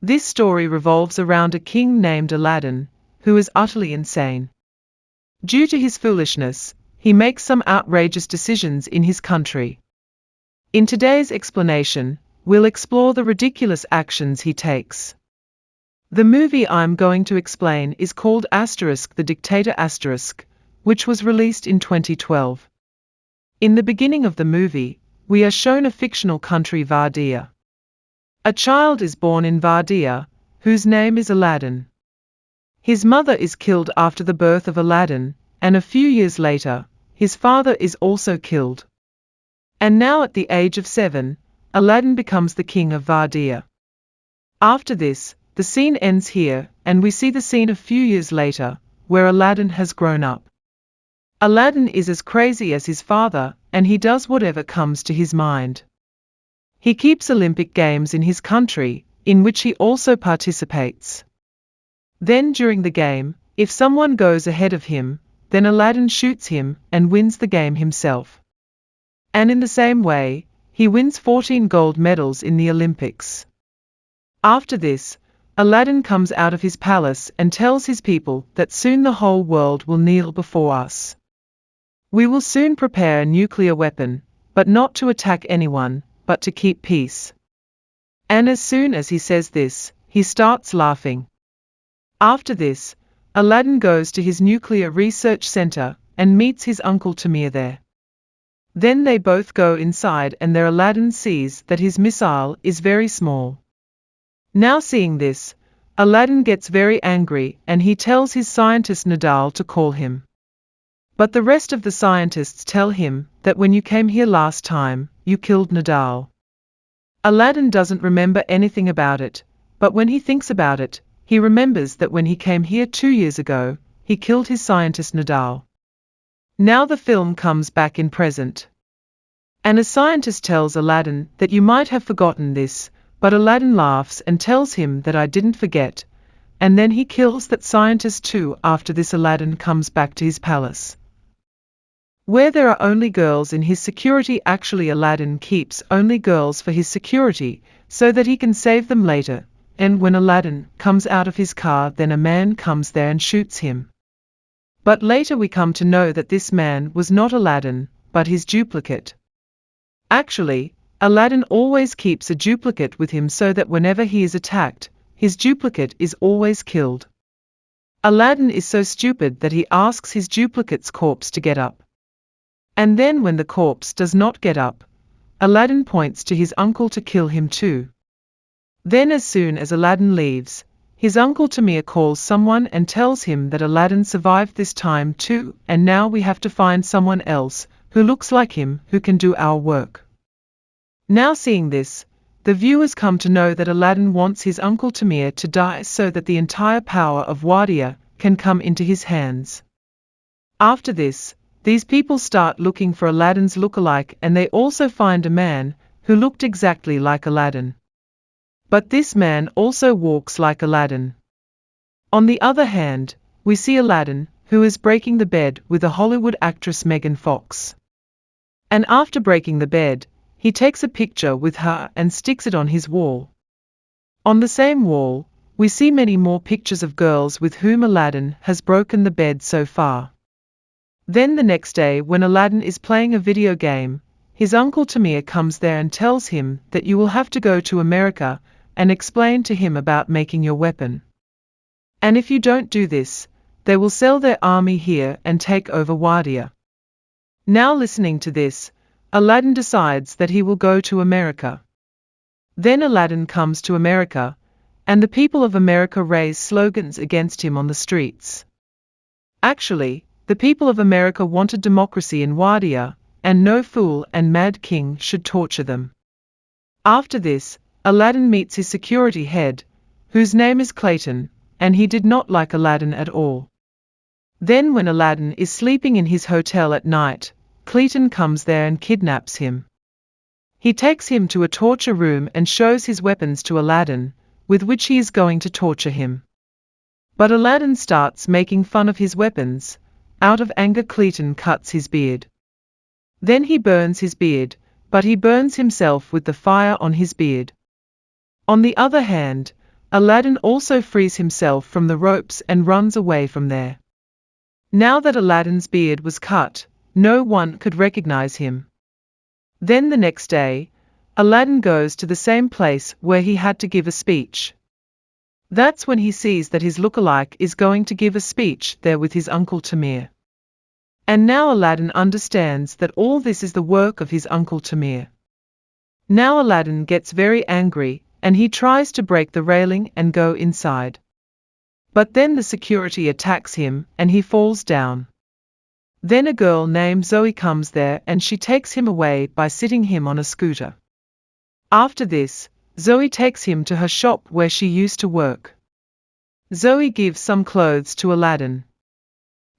This story revolves around a king named Aladdin, who is utterly insane. Due to his foolishness, he makes some outrageous decisions in his country. In today's explanation, we'll explore the ridiculous actions he takes. The movie I'm going to explain is called The Dictator which was released in 2012. In the beginning of the movie, we are shown a fictional country Wadiya. A child is born in Wadiya, whose name is Aladdin. His mother is killed after the birth of Aladdin, and a few years later, his father is also killed. And now at the age of 7, Aladdin becomes the king of Wadiya. After this, the scene ends here, and we see the scene a few years later, where Aladdin has grown up. Aladdin is as crazy as his father, and he does whatever comes to his mind. He keeps Olympic Games in his country, in which he also participates. Then during the game, if someone goes ahead of him, then Aladdin shoots him and wins the game himself. And in the same way, he wins 14 gold medals in the Olympics. After this, Aladdin comes out of his palace and tells his people that soon the whole world will kneel before us. We will soon prepare a nuclear weapon, but not to attack anyone, but to keep peace. And as soon as he says this, he starts laughing. After this, Aladdin goes to his nuclear research center and meets his uncle Tamir there. Then they both go inside, and there Aladdin sees that his missile is very small. Now seeing this, Aladdin gets very angry and he tells his scientist Nadal to call him. But the rest of the scientists tell him that when you came here last time, you killed Nadal. Aladdin doesn't remember anything about it, but when he thinks about it, he remembers that when he came here 2 years ago, he killed his scientist Nadal. Now the film comes back in present. And a scientist tells Aladdin that you might have forgotten this, but Aladdin laughs and tells him that I didn't forget, and then he kills that scientist too. After this, Aladdin comes back to his palace, where there are only girls in his security. Actually, Aladdin keeps only girls for his security, so that he can save them later. And when Aladdin comes out of his car, then a man comes there and shoots him. But later we come to know that this man was not Aladdin, but his duplicate. Actually, Aladdin always keeps a duplicate with him so that whenever he is attacked, his duplicate is always killed. Aladdin is so stupid that he asks his duplicate's corpse to get up. And then when the corpse does not get up, Aladdin points to his uncle to kill him too. Then as soon as Aladdin leaves, his uncle Tamir calls someone and tells him that Aladdin survived this time too, and now we have to find someone else who looks like him who can do our work. Now seeing this, the viewers come to know that Aladdin wants his uncle Tamir to die so that the entire power of Wadiya can come into his hands. After this, these people start looking for Aladdin's lookalike, and they also find a man who looked exactly like Aladdin. But this man also walks like Aladdin. On the other hand, we see Aladdin, who is breaking the bed with a Hollywood actress Megan Fox. And after breaking the bed, he takes a picture with her and sticks it on his wall. On the same wall, we see many more pictures of girls with whom Aladdin has broken the bed so far. Then the next day, when Aladdin is playing a video game, his uncle Tamir comes there and tells him that you will have to go to America and explain to him about making your weapon. And if you don't do this, they will sell their army here and take over Wadiya. Now listening to this, Aladdin decides that he will go to America. Then Aladdin comes to America, and the people of America raise slogans against him on the streets. Actually, the people of America wanted democracy in Wadiya, and no fool and mad king should torture them. After this, Aladdin meets his security head, whose name is Clayton, and he did not like Aladdin at all. Then when Aladdin is sleeping in his hotel at night, Clayton comes there and kidnaps him. He takes him to a torture room and shows his weapons to Aladdin, with which he is going to torture him. But Aladdin starts making fun of his weapons. Out of anger, Clayton cuts his beard. Then he burns his beard, but he burns himself with the fire on his beard. On the other hand, Aladdin also frees himself from the ropes and runs away from there. Now that Aladdin's beard was cut, no one could recognize him. Then the next day, Aladdin goes to the same place where he had to give a speech. That's when he sees that his lookalike is going to give a speech there with his uncle Tamir. And now Aladdin understands that all this is the work of his uncle Tamir. Now Aladdin gets very angry, and he tries to break the railing and go inside. But then the security attacks him, and he falls down. Then a girl named Zoe comes there and she takes him away by sitting him on a scooter. After this, Zoe takes him to her shop where she used to work. Zoe gives some clothes to Aladdin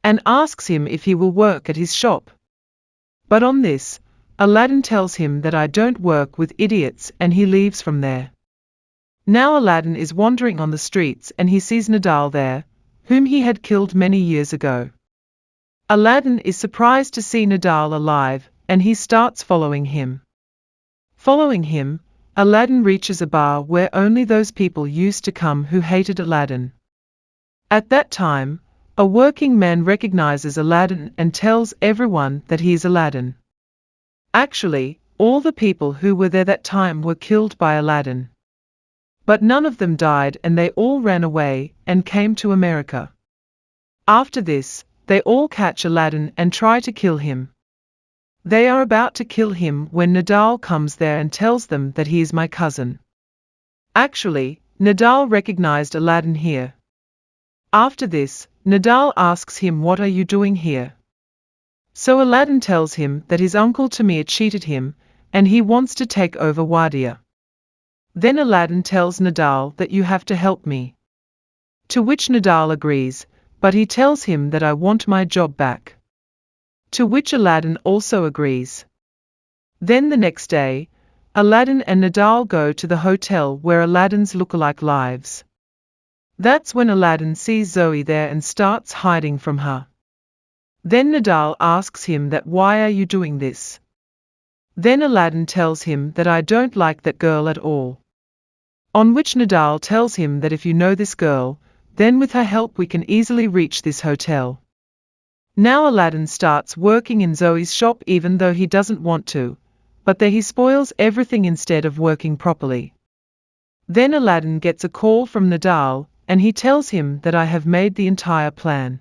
and asks him if he will work at his shop. But on this, Aladdin tells him that I don't work with idiots, and he leaves from there. Now Aladdin is wandering on the streets and he sees Nadal there, whom he had killed many years ago. Aladdin is surprised to see Nadal alive, and he starts following him. Following him, Aladdin reaches a bar where only those people used to come who hated Aladdin. At that time, a working man recognizes Aladdin and tells everyone that he is Aladdin. Actually, all the people who were there that time were killed by Aladdin. But none of them died, and they all ran away and came to America. After this, they all catch Aladdin and try to kill him. They are about to kill him when Nadal comes there and tells them that he is my cousin. Actually, Nadal recognized Aladdin here. After this, Nadal asks him, "What are you doing here?" So Aladdin tells him that his uncle Tamir cheated him, and he wants to take over Wadiya. Then Aladdin tells Nadal that you have to help me. To which Nadal agrees, but he tells him that I want my job back. To which Aladdin also agrees. Then the next day, Aladdin and Nadal go to the hotel where Aladdin's lookalike lives. That's when Aladdin sees Zoe there and starts hiding from her. Then Nadal asks him that why are you doing this? Then Aladdin tells him that I don't like that girl at all. On which Nadal tells him that if you know this girl, then with her help we can easily reach this hotel. Now Aladdin starts working in Zoe's shop even though he doesn't want to, but there he spoils everything instead of working properly. Then Aladdin gets a call from Nadal, and he tells him that I have made the entire plan.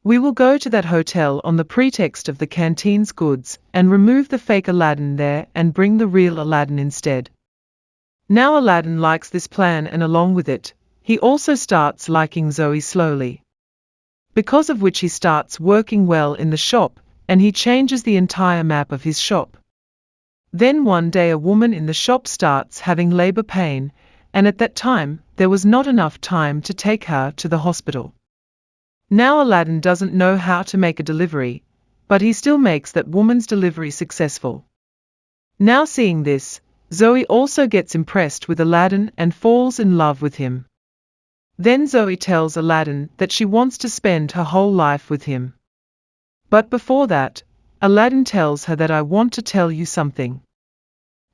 We will go to that hotel on the pretext of the canteen's goods and remove the fake Aladdin there and bring the real Aladdin instead. Now Aladdin likes this plan, and along with it, he also starts liking Zoe slowly. Because of which he starts working well in the shop, and he changes the entire map of his shop. Then one day a woman in the shop starts having labor pain, and at that time, there was not enough time to take her to the hospital. Now Aladdin doesn't know how to make a delivery, but he still makes that woman's delivery successful. Now seeing this, Zoe also gets impressed with Aladdin and falls in love with him. Then Zoe tells Aladdin that she wants to spend her whole life with him. But before that, Aladdin tells her that I want to tell you something.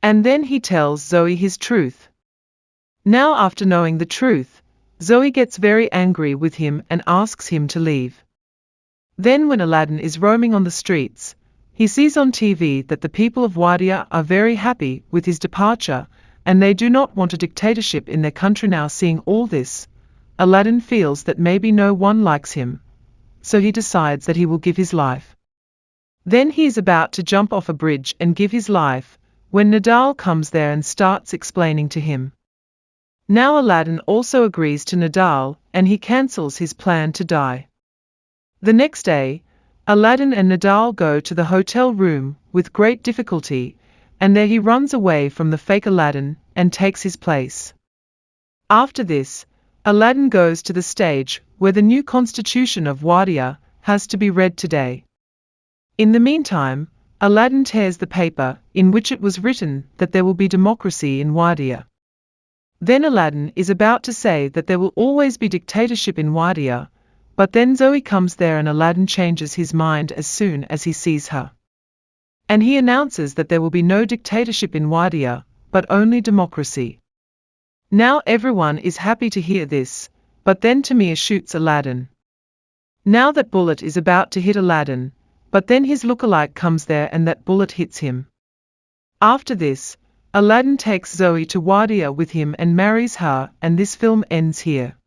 And then he tells Zoe his truth. Now after knowing the truth, Zoe gets very angry with him and asks him to leave. Then when Aladdin is roaming on the streets, he sees on TV that the people of Wadiya are very happy with his departure, and they do not want a dictatorship in their country. Now seeing all this, Aladdin feels that maybe no one likes him, so he decides that he will give his life. Then he is about to jump off a bridge and give his life, when Nadal comes there and starts explaining to him. Now Aladdin also agrees to Nadal, and he cancels his plan to die. The next day, Aladdin and Nadal go to the hotel room with great difficulty, and there he runs away from the fake Aladdin and takes his place. After this, Aladdin goes to the stage where the new constitution of Wadiya has to be read today. In the meantime, Aladdin tears the paper in which it was written that there will be democracy in Wadiya. Then Aladdin is about to say that there will always be dictatorship in Wadiya, but then Zoe comes there and Aladdin changes his mind as soon as he sees her. And he announces that there will be no dictatorship in Wadiya, but only democracy. Now everyone is happy to hear this, but then Tamir shoots Aladdin. Now that bullet is about to hit Aladdin, but then his lookalike comes there and that bullet hits him. After this, Aladdin takes Zoe to Wadiya with him and marries her, and this film ends here.